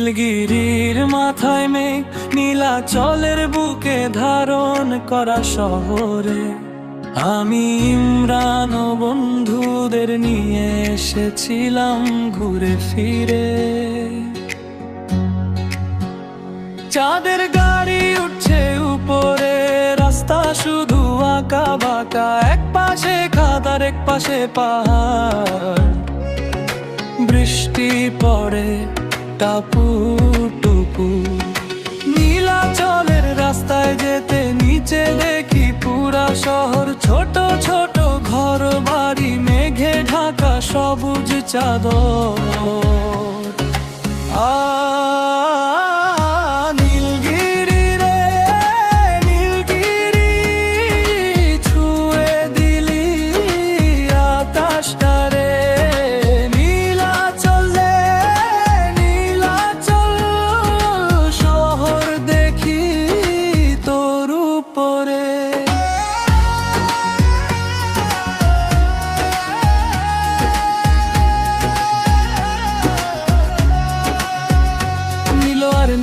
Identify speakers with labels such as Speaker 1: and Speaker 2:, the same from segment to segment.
Speaker 1: নীলগিরির মাথায় মেঘ, নীলাচলের বুকে ধারণ করা শহরে আমি ইমরান ও বন্ধুদের নিয়ে এসেছিলাম ঘুরে ফিরে। চাঁদের গাড়ি উঠছে উপরে, রাস্তা শুধু আঁকা বাঁকা, এক পাশে খাদ আর এক পাশে পাহাড়। বৃষ্টি পড়ে টাপু টুপু, নীলাচলের রাস্তায় যেতে নিচে দেখি পুরা শহর, ছোট ছোট ঘর বাড়ি, মেঘে ঢাকা সবুজ চাদর। নীলগিরি রে নীলগিরি, ছুঁয়ে দিলি আকাশটা রে। নীলাচল রে নীলাচল, শহর দেখি তোর উপরে।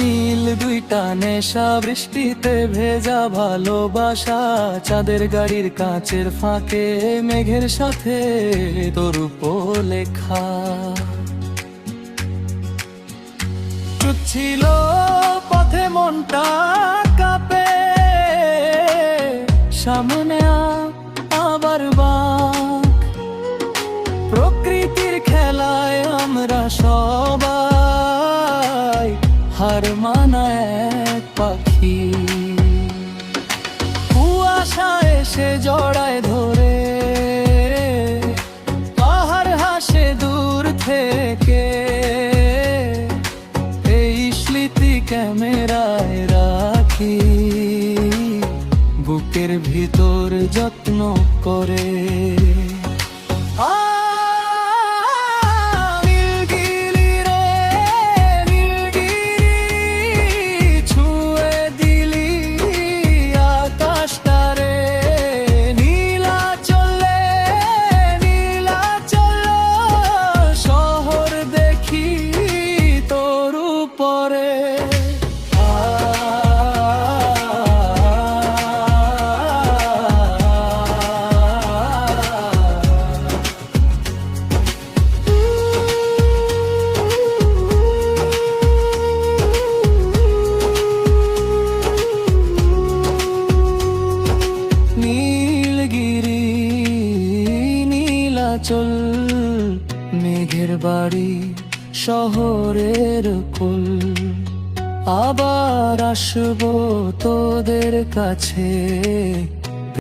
Speaker 1: নীল দুইটা নেশা, বৃষ্টিতে ভেজা ভালোবাসা, চাঁদের গাড়ির কাঁচের ফাঁকে মেঘের সাথে তোর উপর লেখা। ছিল পথে মনটা কাঁপে, সামনে আবার বাঁক, প্রকৃতির খেলায় আমরা সবাই হার মানায় এক পাখি। কুয়াশা এসে জড়ায় ধরে, পাহাড় হাসে দূর থেকে, এই স্মৃতি ক্যামেরায় রাখি, বুকের ভিতর যত্ন করে। নীলগিরি নীলাচল, মেঘের বাড়ি শহরের কোল, আবার আসবো তোদের কাছে।